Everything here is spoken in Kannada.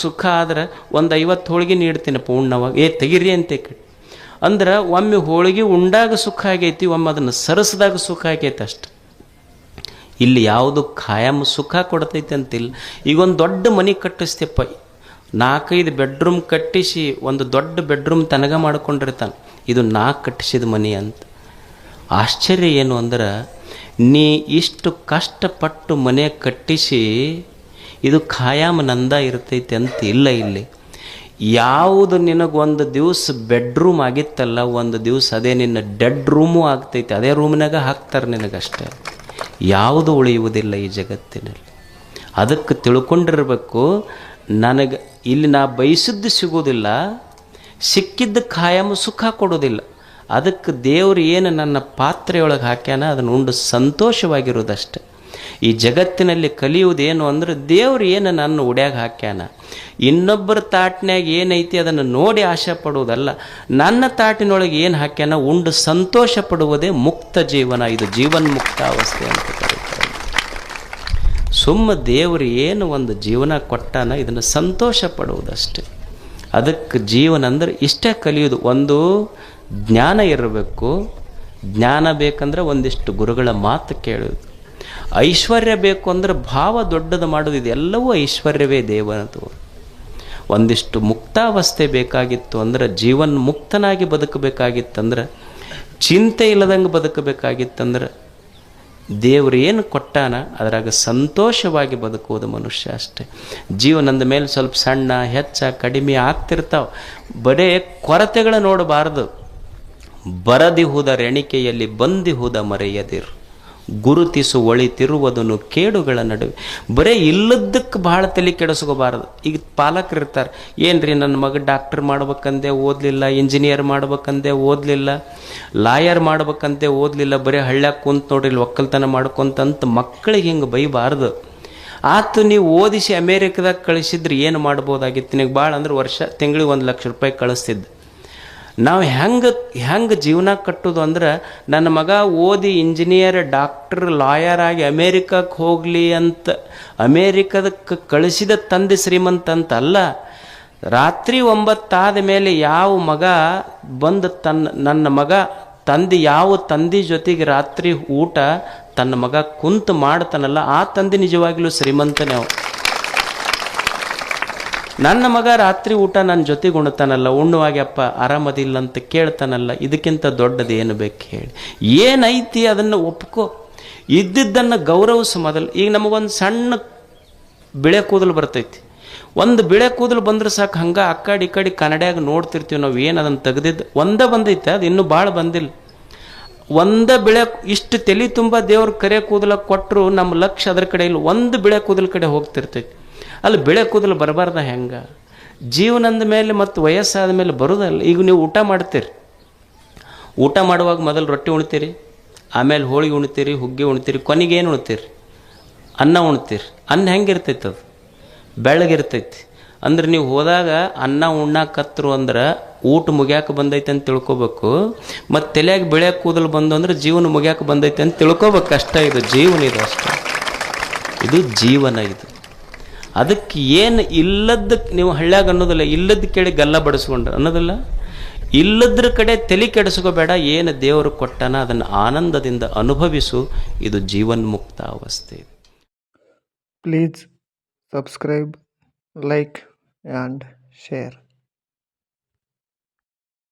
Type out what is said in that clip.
ಸುಖ ಆದ್ರೆ ಒಂದು 50 ಹೋಳಿಗೆ ನೀಡ್ತೀನಪ್ಪ ಉಣ್ಣವಾಗ, ತೆಗಿರಿ ಅಂತ ಅಂದ್ರೆ ಒಮ್ಮೆ ಹೋಳಿಗೆ ಉಂಡಾಗ ಸುಖ ಆಗೈತಿ, ಒಮ್ಮೆ ಅದನ್ನು ಸರಸದಾಗ ಸುಖ ಆಗೈತೆ ಅಷ್ಟು. ಇಲ್ಲಿ ಯಾವುದು ಖಾಯಂ ಸುಖ ಕೊಡ್ತೈತೆ ಅಂತಿಲ್ಲ. ಈಗ ಒಂದು ದೊಡ್ಡ ಮನೆ ಕಟ್ಟಿಸ್ತೇಪ್ಪ, 4-5 ಬೆಡ್ರೂಮ್ ಕಟ್ಟಿಸಿ ಒಂದು ದೊಡ್ಡ ಬೆಡ್ರೂಮ್ ತನಗ ಮಾಡ್ಕೊಂಡಿರ್ತಾನೆ, ಇದು ನಾ ಕಟ್ಟಿಸಿದ ಮನೆ ಅಂತ. ಆಶ್ಚರ್ಯ ಏನು ಅಂದ್ರೆ, ನೀ ಇಷ್ಟು ಕಷ್ಟಪಟ್ಟು ಮನೆ ಕಟ್ಟಿಸಿ ಇದು ಖಾಯಂ ನಂದ ಇರ್ತೈತೆ ಅಂತ ಇಲ್ಲ. ಇಲ್ಲಿ ಯಾವುದು ನಿನಗೊಂದು ದಿವಸ ಬೆಡ್ರೂಮ್ ಆಗಿತ್ತಲ್ಲ, ಒಂದು ದಿವಸ ಅದೇ ನಿನ್ನ ಡೆಡ್ ರೂಮು ಆಗ್ತೈತೆ, ಅದೇ ರೂಮ್ನಾಗ ಹಾಕ್ತಾರೆ ನಿನಗಷ್ಟೇ. ಯಾವುದು ಉಳಿಯುವುದಿಲ್ಲ ಈ ಜಗತ್ತಿನಲ್ಲಿ. ಅದಕ್ಕೆ ತಿಳ್ಕೊಂಡಿರ್ಬೇಕು, ನನಗೆ ಇಲ್ಲಿ ನಾ ಬಯಸಿದ್ದು ಸಿಗೋದಿಲ್ಲ, ಸಿಕ್ಕಿದ್ದು ಖಾಯಂ ಸುಖ ಕೊಡೋದಿಲ್ಲ. ಅದಕ್ಕೆ ದೇವರು ಏನು ನನ್ನ ಪಾತ್ರೆಯೊಳಗೆ ಹಾಕ್ಯಾನ ಅದನ್ನು ಉಂಡು ಸಂತೋಷವಾಗಿರೋದಷ್ಟೆ. ಈ ಜಗತ್ತಿನಲ್ಲಿ ಕಲಿಯುವುದೇನು ಅಂದ್ರೆ, ದೇವ್ರು ಏನು ನನ್ನ ಉಡ್ಯಾಗ ಹಾಕ್ಯಾನ, ಇನ್ನೊಬ್ಬರ ತಾಟಿನಾಗ ಏನೈತಿ ಅದನ್ನು ನೋಡಿ ಆಶೆ ಪಡುವುದಲ್ಲ, ನನ್ನ ತಾಟಿನೊಳಗೆ ಏನು ಹಾಕ್ಯಾನ ಉಂಡು ಸಂತೋಷ ಪಡುವುದೇ ಮುಕ್ತ ಜೀವನ. ಇದು ಜೀವನ್ಮುಕ್ತ ಅವಸ್ಥೆ ಅಂತ ಕರೀತಾರೆ. ಸುಮ್ಮ ದೇವರು ಏನು ಒಂದು ಜೀವನ ಕೊಟ್ಟಾನ ಇದನ್ನು ಸಂತೋಷ ಪಡುವುದಷ್ಟೆ. ಅದಕ್ಕೆ ಜೀವನ ಅಂದ್ರೆ ಇಷ್ಟೇ ಕಲಿಯೋದು. ಒಂದು ಜ್ಞಾನ ಇರಬೇಕು, ಜ್ಞಾನ ಬೇಕಂದ್ರೆ ಒಂದಿಷ್ಟು ಗುರುಗಳ ಮಾತು ಕೇಳೋದು. ಐಶ್ವರ್ಯ ಬೇಕು ಅಂದ್ರೆ ಭಾವ ದೊಡ್ಡದು ಮಾಡೋದು, ಇದೆಲ್ಲವೂ ಐಶ್ವರ್ಯವೇ ದೇವನದು. ಒಂದಿಷ್ಟು ಮುಕ್ತಾವಸ್ಥೆ ಬೇಕಾಗಿತ್ತು ಅಂದ್ರೆ, ಜೀವನ್ ಮುಕ್ತನಾಗಿ ಬದುಕಬೇಕಾಗಿತ್ತಂದ್ರೆ, ಚಿಂತೆ ಇಲ್ಲದಂಗೆ ಬದುಕಬೇಕಾಗಿತ್ತಂದ್ರೆ, ದೇವರು ಏನು ಕೊಟ್ಟಾನ ಅದರಾಗ ಸಂತೋಷವಾಗಿ ಬದುಕುವುದು ಮನುಷ್ಯ ಅಷ್ಟೆ. ಜೀವನದ ಮೇಲೆ ಸ್ವಲ್ಪ ಸಣ್ಣ ಹೆಚ್ಚ ಕಡಿಮೆ ಆಗ್ತಿರ್ತಾವೆ, ಬರೇ ಕೊರತೆಗಳ ನೋಡಬಾರದು. ಬರದಿಹುದರೆಣಿಕೆಯಲ್ಲಿ ಬಂದಿಹುದ ಮರೆಯದಿರು, ಗುರುತಿಸು ಒಳಿತಿರುವುದನ್ನು ಕೇಡುಗಳ ನಡುವೆ. ಬರೇ ಇಲ್ಲದಕ್ಕೆ ಭಾಳ ತಲೆ ಕೆಡಿಸ್ಕೋಬಾರದು. ಈಗ ಪಾಲಕರು ಇರ್ತಾರೆ, ಏನ್ರಿ ನನ್ನ ಮಗ ಡಾಕ್ಟರ್ ಮಾಡ್ಬೇಕಂದೆ ಓದಲಿಲ್ಲ, ಇಂಜಿನಿಯರ್ ಮಾಡ್ಬೇಕಂದೆ ಓದಲಿಲ್ಲ, ಲಾಯರ್ ಮಾಡ್ಬೇಕಂತೆ ಓದಲಿಲ್ಲ, ಬರೀ ಹಳ್ಳ್ಯಾಗ ಕುಂತ ನೋಡ್ರಿ ಒಕ್ಕಲ್ತನ ಮಾಡ್ಕೊಂತಂತ ಮಕ್ಕಳಿಗೆ ಹಿಂಗೆ ಬೈಬಾರ್ದು. ಆತು ನೀವು ಓದಿಸಿ ಅಮೇರಿಕದಾಗ ಕಳಿಸಿದ್ರೆ ಏನು ಮಾಡ್ಬೋದಾಗಿತ್ತು, ನಿನಗೆ ಭಾಳ ಅಂದ್ರೆ ತಿಂಗಳಿಗೆ 1 ಲಕ್ಷ ರೂಪಾಯಿ ಕಳಿಸ್ತಿದ್ದು. ನಾವು ಹೆಂಗೆ ಜೀವನ ಕಟ್ಟೋದು ಅಂದ್ರೆ, ನನ್ನ ಮಗ ಓದಿ ಇಂಜಿನಿಯರ್ ಡಾಕ್ಟರ್ ಲಾಯರ್ ಆಗಿ ಅಮೇರಿಕಕ್ಕೆ ಹೋಗಲಿ ಅಂತ ಅಮೇರಿಕದಕ್ಕೆ ಕಳಿಸಿದ ತಂದೆ ಶ್ರೀಮಂತ ಅಂತ ಅಲ್ಲ. ರಾತ್ರಿ 9 ಆದ ಮೇಲೆ ಯಾವ ಮಗ ಬಂದು ನನ್ನ ಮಗ ಯಾವ ತಂದೆ ಜೊತೆಗೆ ರಾತ್ರಿ ಊಟ ತನ್ನ ಮಗ ಕುಂತು ಮಾಡ್ತಾನಲ್ಲ, ಆ ತಂದೆ ನಿಜವಾಗ್ಲೂ ಶ್ರೀಮಂತನೇ. ನನ್ನ ಮಗ ರಾತ್ರಿ ಊಟ ನನ್ನ ಜೊತೆಗೆ ಉಣ್ತಾನಲ್ಲ, ಉಣ್ಣುವಾಗ್ಯಪ್ಪ ಆರಾಮದಿಲ್ಲ ಅಂತ ಕೇಳ್ತಾನಲ್ಲ, ಇದಕ್ಕಿಂತ ದೊಡ್ಡದು ಏನು ಬೇಕು ಹೇಳಿ? ಏನೈತಿ ಅದನ್ನು ಒಪ್ಕೋ, ಇದ್ದಿದ್ದನ್ನು ಗೌರವಿಸು ಮೊದಲು. ಈಗ ನಮಗೊಂದು ಸಣ್ಣ ಬಿಳೆ ಕೂದಲು ಬರ್ತೈತಿ, ಒಂದು ಬಿಳೆ ಕೂದಲು ಬಂದ್ರೆ ಸಾಕು, ಹಂಗೆ ಆ ಕಡೆ ಈ ಕಡೆ ಕನ್ನಡಿಯಾಗ ನೋಡ್ತಿರ್ತೀವಿ ನಾವು, ಏನು ಅದನ್ನು ತೆಗೆದಿದ್ದು ಒಂದೇ ಬಂದೈತೆ, ಅದು ಇನ್ನೂ ಭಾಳ ಬಂದಿಲ್ಲ. ಒಂದೇ ಬಿಳೆ ಇಷ್ಟು ತಲೆ ತುಂಬ ದೇವ್ರ ಕರೆ ಕೂದಲ ಕೊಟ್ಟರು ನಮ್ಮ ಲಕ್ಷ್ಯ ಅದರ ಕಡೆ ಇಲ್ಲ, ಒಂದು ಬಿಳೆ ಕೂದಲ ಕಡೆ ಹೋಗ್ತಿರ್ತೈತಿ. ಅಲ್ಲಿ ಬಿಳೆ ಕೂದಲು ಬರಬಾರ್ದ ಹೆಂಗೆ? ಜೀವನದ ಮೇಲೆ ಮತ್ತು ವಯಸ್ಸಾದ ಮೇಲೆ ಬರೋದಲ್ಲ. ಈಗ ನೀವು ಊಟ ಮಾಡ್ತೀರಿ, ಊಟ ಮಾಡುವಾಗ ಮೊದಲು ರೊಟ್ಟಿ ಉಣ್ತೀರಿ, ಆಮೇಲೆ ಹೋಳಿಗೆ ಉಣ್ತೀರಿ, ಹುಗ್ಗಿ ಉಣ್ತೀರಿ, ಕೊನೆಗೆ ಏನು ಉಣ್ತೀರಿ? ಅನ್ನ ಉಣ್ತೀರಿ. ಅನ್ನ ಹೆಂಗಿರ್ತೈತೆ? ಅದು ಬೆಳ್ಳಗಿರ್ತೈತಿ. ಅಂದ್ರೆ ನೀವು ಹೋದಾಗ ಅನ್ನ ಉಣ್ಣಾಕತ್ರು ಅಂದ್ರೆ ಊಟ ಮುಗ್ಯಾಕೆ ಬಂದೈತೆ ಅಂತ ತಿಳ್ಕೊಬೇಕು, ಮತ್ತು ತಲೆಯಾಗಿ ಬಿಳೆ ಕೂದಲು ಬಂದು ಅಂದ್ರೆ ಜೀವನ ಮುಗ್ಯಾಕೆ ಬಂದೈತೆ ಅಂತ ತಿಳ್ಕೊಬೇಕು ಅಷ್ಟೇ. ಇದು ಜೀವನ, ಇದು ಅಷ್ಟೇ, ಇದು ಜೀವನ ಇದು. ಅದಕ್ಕೆ ಏನು ಇಲ್ಲದಕ್ಕೆ ನೀವು ಹಳ್ಳ್ಯಾಗ ಅನ್ನೋದಿಲ್ಲ, ಇಲ್ಲದ ಕೇಳಿ ಗಲ್ಲ ಬಡಿಸ್ಕೊಂಡ್ರೆ ಅನ್ನೋದಿಲ್ಲ, ಇಲ್ಲದ್ರ ಕಡೆ ತಲೆ ಕೆಡಿಸ್ಕೋಬೇಡ. ಏನು ದೇವರು ಕೊಟ್ಟಾನ ಅದನ್ನು ಆನಂದದಿಂದ ಅನುಭವಿಸು, ಇದು ಜೀವನ್ಮುಕ್ತ ಅವಸ್ಥೆ. Please subscribe, like and share.